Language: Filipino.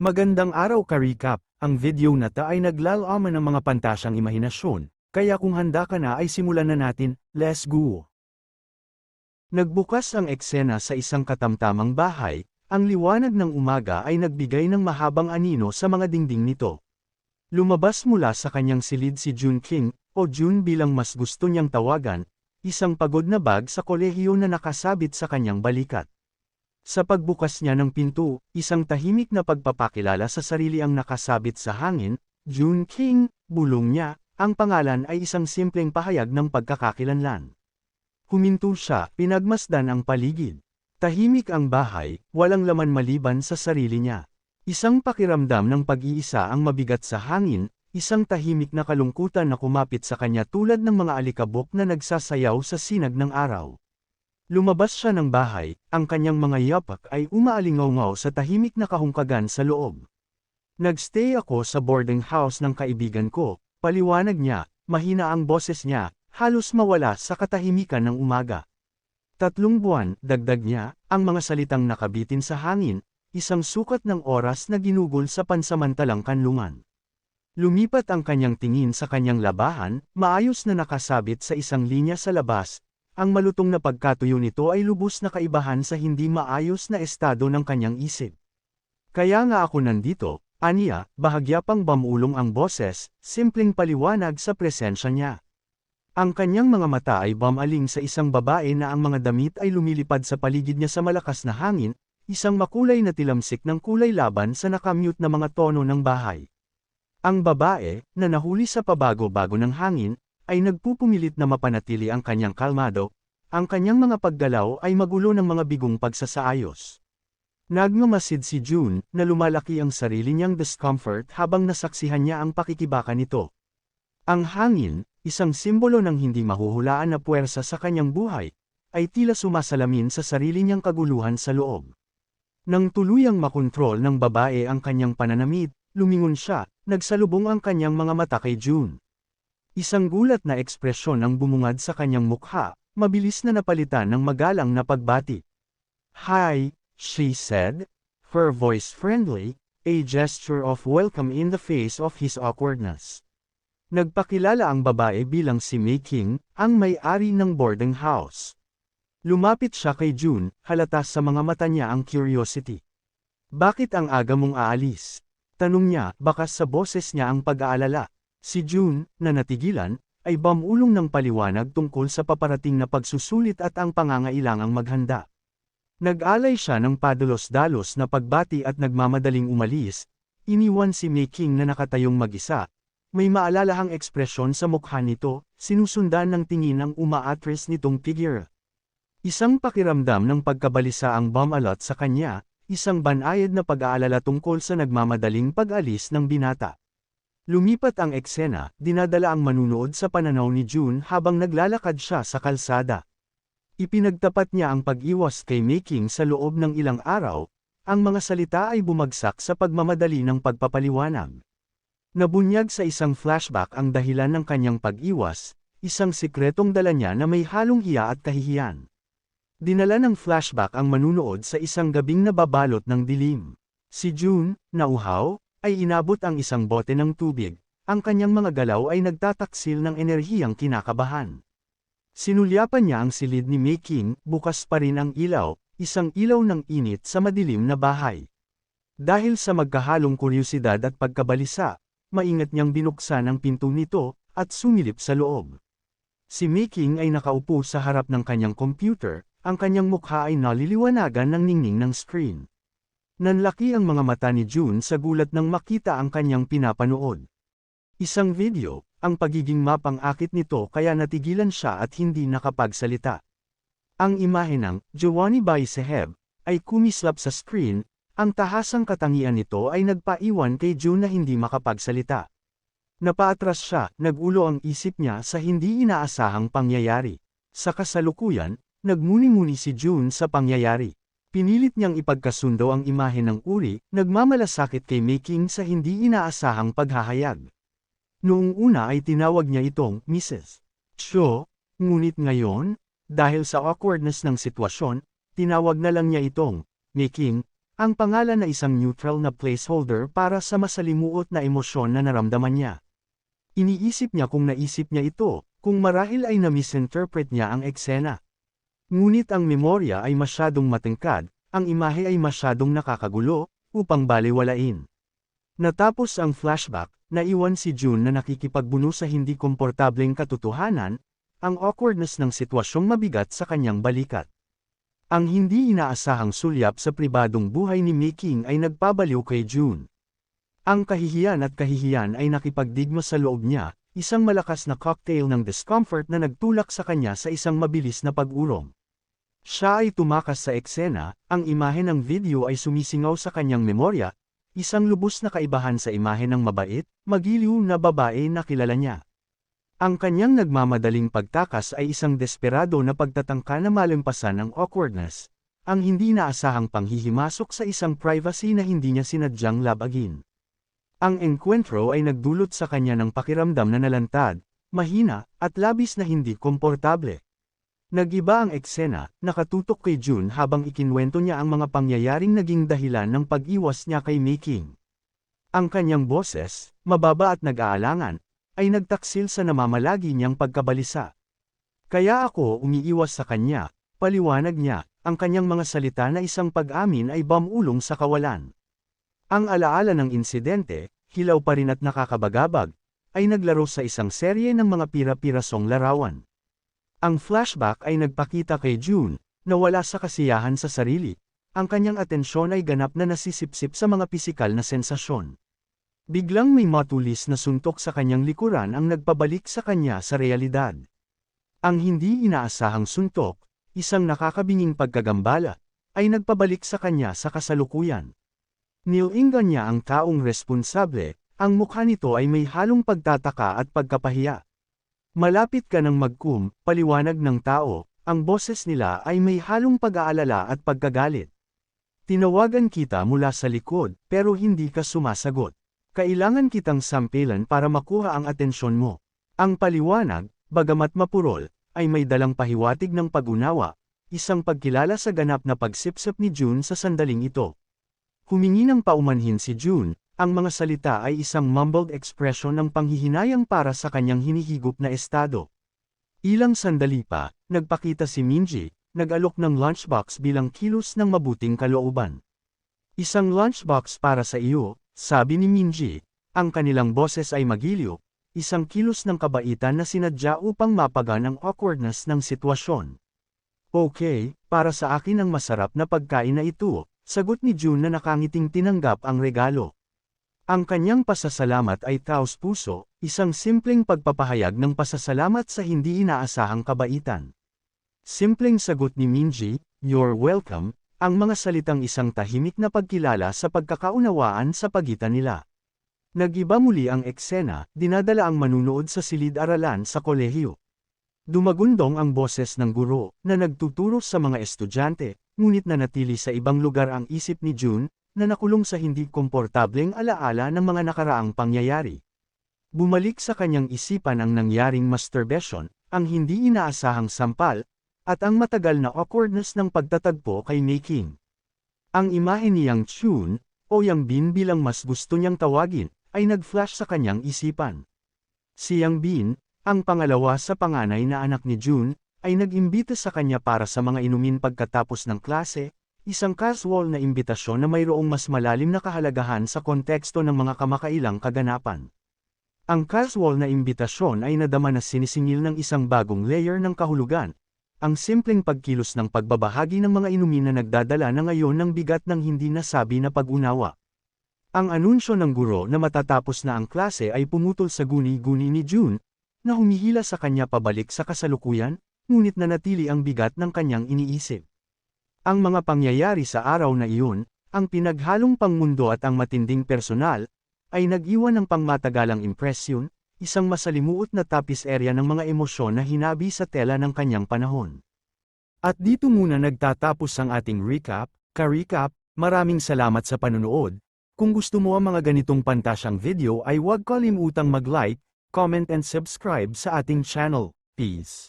Magandang araw ka-recap, ang video na ta ay naglalaman ng mga pantasyang imahinasyon, kaya kung handa ka na ay simulan na natin, let's go! Nagbukas ang eksena sa isang katamtamang bahay, ang liwanag ng umaga ay nagbigay ng mahabang anino sa mga dingding nito. Lumabas mula sa kanyang silid si Jun King, o Jun bilang mas gusto niyang tawagan, isang pagod na bag sa kolehiyo na nakasabit sa kanyang balikat. Sa pagbukas niya ng pinto, isang tahimik na pagpapakilala sa sarili ang nakasabit sa hangin, Jun King, bulong niya, ang pangalan ay isang simpleng pahayag ng pagkakakilanlan. Huminto siya, pinagmasdan ang paligid. Tahimik ang bahay, walang laman maliban sa sarili niya. Isang pakiramdam ng pag-iisa ang mabigat sa hangin, isang tahimik na kalungkutan na kumapit sa kanya tulad ng mga alikabok na nagsasayaw sa sinag ng araw. Lumabas siya ng bahay, ang kanyang mga yapak ay umaalingaw-ngaw sa tahimik na kahungkagan sa loob. Nagstay ako sa boarding house ng kaibigan ko, paliwanag niya, mahina ang boses niya, halos mawala sa katahimikan ng umaga. 3 buwan, dagdag niya, ang mga salitang nakabitin sa hangin, isang sukat ng oras na ginugol sa pansamantalang kanlungan. Lumipat ang kanyang tingin sa kanyang labahan, maayos na nakasabit sa isang linya sa labas. Ang malutong na pagkatuyo nito ay lubos na kaibahan sa hindi maayos na estado ng kanyang isip. Kaya nga ako nandito, aniya, bahagya pang bamulong ang boses, simpleng paliwanag sa presensya niya. Ang kanyang mga mata ay bumaling sa isang babae na ang mga damit ay lumilipad sa paligid niya sa malakas na hangin, isang makulay na tilamsik ng kulay laban sa nakamute na mga tono ng bahay. Ang babae, na nahuli sa pabago-bago ng hangin, ay nagpupumilit na mapanatili ang kanyang kalmado, ang kanyang mga paggalaw ay magulo ng mga bigong pagsasaayos. Nagmamasid si Jun, na lumalaki ang sarili niyang discomfort habang nasaksihan niya ang pakikibaka nito. Ang hangin, isang simbolo ng hindi mahuhulaan na puwersa sa kanyang buhay, ay tila sumasalamin sa sarili niyang kaguluhan sa loob. Nang tuluyang makontrol ng babae ang kanyang pananamit, lumingon siya, nagsalubong ang kanyang mga mata kay Jun. Isang gulat na ekspresyon ang bumungad sa kanyang mukha, mabilis na napalitan ng magalang na pagbati. "Hi," she said, her voice friendly, a gesture of welcome in the face of his awkwardness. Nagpakilala ang babae bilang si Mei King, ang may-ari ng boarding house. Lumapit siya kay Jun, halata sa mga mata niya ang curiosity. "Bakit ang aga mong aalis?" Tanong niya, bakas sa boses niya ang pag-aalala. Si Jun, na natigilan, ay bumulong ng paliwanag tungkol sa paparating na pagsusulit at ang pangangailangang maghanda. Nag-alay siya ng padalos-dalos na pagbati at nagmamadaling umalis, iniwan si Mei King na nakatayong mag-isa. May maalalahang ekspresyon sa mukha nito, sinusundan ng tingin ang umaatras nitong figure. Isang pakiramdam ng pagkabalisa ang bumalot sa kanya, isang banayad na pag-aalala tungkol sa nagmamadaling pag-alis ng binata. Lumipat ang eksena, dinadala ang manunood sa pananaw ni Jun habang naglalakad siya sa kalsada. Ipinagtapat niya ang pag-iwas kay Mei King sa loob ng ilang araw, ang mga salita ay bumagsak sa pagmamadali ng pagpapaliwanag. Nabunyag sa isang flashback ang dahilan ng kanyang pag-iwas, isang sikretong dala niya na may halong hiya at kahihiyan. Dinala ng flashback ang manunood sa isang gabing nababalot ng dilim. Si Jun, nauhaw, ay inabot ang isang bote ng tubig, ang kanyang mga galaw ay nagtataksil ng enerhiyang kinakabahan. Sinulyapan niya ang silid ni Mei King, bukas pa rin ang ilaw, isang ilaw ng init sa madilim na bahay. Dahil sa magkahalong kuryosidad at pagkabalisa, maingat niyang binuksan ang pinto nito, at sumilip sa loob. Si Mei King ay nakaupo sa harap ng kanyang computer, ang kanyang mukha ay naliliwanagan ng ningning ng screen. Nanlaki ang mga mata ni Jun sa gulat nang makita ang kanyang pinapanood. Isang video, ang pagiging mapang-akit nito kaya natigilan siya at hindi nakapagsalita. Ang imahe ng Jawani by Seheb ay kumislap sa screen, ang tahasang katangian nito ay nagpaiwan kay Jun na hindi makapagsalita. Napaatras siya, nagulo ang isip niya sa hindi inaasahang pangyayari. Sa kasalukuyan, nagmuni-muni si Jun sa pangyayari. Pinilit niyang ipagkasundo ang imahe ng uri, nagmamalasakit kay Mei King sa hindi inaasahang paghahayag. Noong una ay tinawag niya itong Mrs. Cho, ngunit ngayon, dahil sa awkwardness ng sitwasyon, tinawag na lang niya itong Mei King, ang pangalan na isang neutral na placeholder para sa masalimuot na emosyon na naramdaman niya. Iniisip niya kung naisip niya ito, kung marahil ay na-misinterpret niya ang eksena. Ngunit ang memorya ay masyadong matangkad, ang imahe ay masyadong nakakagulo, upang balewalain. Natapos ang flashback, naiwan si June na nakikipagbuno sa hindi komportableng katotohanan, ang awkwardness ng sitwasyong mabigat sa kanyang balikat. Ang hindi inaasahang sulyap sa pribadong buhay ni Making ay nagpabaliw kay June. Ang kahihiyan ay nakipagdigma sa loob niya, isang malakas na cocktail ng discomfort na nagtulak sa kanya sa isang mabilis na pag-urong. Siya ay tumakas sa eksena, ang imahe ng video ay sumisingaw sa kanyang memorya, isang lubos na kaibahan sa imahe ng mabait, magiliw na babae na kilala niya. Ang kanyang nagmamadaling pagtakas ay isang desperado na pagtatangka na malampasan ang awkwardness, ang hindi naasahang panghihimasok sa isang privacy na hindi niya sinadyang labagin. Ang enkwentro ay nagdulot sa kanya ng pakiramdam na nalantad, mahina, at labis na hindi komportable. Nag-iba ang eksena, nakatutok kay June habang ikinwento niya ang mga pangyayaring naging dahilan ng pag-iwas niya kay Making. Ang kanyang boses, mababa at nag-aalangan, ay nagtaksil sa namamalagi niyang pagkabalisa. Kaya ako umiiwas sa kanya, paliwanag niya, ang kanyang mga salita na isang pag-amin ay bamulong sa kawalan. Ang alaala ng insidente, hilaw pa rin at nakakabagabag, ay naglaro sa isang serye ng mga pira-pirasong larawan. Ang flashback ay nagpakita kay June, na wala sa kasiyahan sa sarili, ang kanyang atensyon ay ganap na nasisipsip sa mga pisikal na sensasyon. Biglang may matulis na suntok sa kanyang likuran ang nagpabalik sa kanya sa realidad. Ang hindi inaasahang suntok, isang nakakabinging pagkagambala, ay nagpabalik sa kanya sa kasalukuyan. Nilingan niya ang taong responsable, ang mukha nito ay may halong pagtataka at pagkapahiya. Malapit ka ng paliwanag ng tao, ang boses nila ay may halong pag-aalala at pagkagalit. Tinawagan kita mula sa likod, pero hindi ka sumasagot. Kailangan kitang sampilan para makuha ang atensyon mo. Ang paliwanag, bagamat mapurol, ay may dalang pahiwatig ng pag-unawa, isang pagkilala sa ganap na pagsipsip ni June sa sandaling ito. Humingi ng paumanhin si June, ang mga salita ay isang mumbled expression ng panghihinayang para sa kanyang hinihigop na estado. Ilang sandali pa, nagpakita si Minji, nag-alok ng lunchbox bilang kilos ng mabuting kalooban. Isang lunchbox para sa iyo, sabi ni Minji, ang kanilang boses ay magiliw, isang kilos ng kabaitan na sinadya upang mapagan ang awkwardness ng sitwasyon. Okay, para sa akin ang masarap na pagkain na ito, sagot ni June na nakangiting tinanggap ang regalo. Ang kanyang pasasalamat ay taos-puso, isang simpleng pagpapahayag ng pasasalamat sa hindi inaasahang kabaitan. Simpleng sagot ni Minji, "You're welcome," ang mga salitang isang tahimik na pagkilala sa pagkakaunawaan sa pagitan nila. Nag-iba muli ang eksena, dinadala ang manunood sa silid-aralan sa kolehiyo. Dumagundong ang boses ng guro, na nagtuturo sa mga estudyante, ngunit nanatili sa ibang lugar ang isip ni June, na nakulong sa hindi komportableng alaala ng mga nakaraang pangyayari. Bumalik sa kanyang isipan ang nangyaring masturbation, ang hindi inaasahang sampal, at ang matagal na awkwardness ng pagtatagpo kay Making. Ang imahe ni Yang Chun, o Yang Bin bilang mas gusto niyang tawagin, ay nag-flash sa kanyang isipan. Si Yang Bin, ang pangalawa sa panganay na anak ni June, ay nag-imbita sa kanya para sa mga inumin pagkatapos ng klase, isang casual na imbitasyon na mayroong mas malalim na kahalagahan sa konteksto ng mga kamakailang kaganapan. Ang casual na imbitasyon ay nadama na sinisingil ng isang bagong layer ng kahulugan, ang simpleng pagkilos ng pagbabahagi ng mga inumin na nagdadala na ngayon ng bigat ng hindi nasabi na pag-unawa. Ang anunsyo ng guro na matatapos na ang klase ay pumutol sa guni-guni ni June, na humihila sa kanya pabalik sa kasalukuyan, ngunit nanatili ang bigat ng kanyang iniisip. Ang mga pangyayari sa araw na iyon, ang pinaghalong pangmundo at ang matinding personal, ay nag-iwan ng pangmatagalang impresyon, isang masalimuot na tapis-area ng mga emosyon na hinabi sa tela ng kanyang panahon. At dito muna nagtatapos ang ating recap, maraming salamat sa panunood. Kung gusto mo ang mga ganitong pantasyang video ay huwag kalimutang mag-like, comment and subscribe sa ating channel. Peace.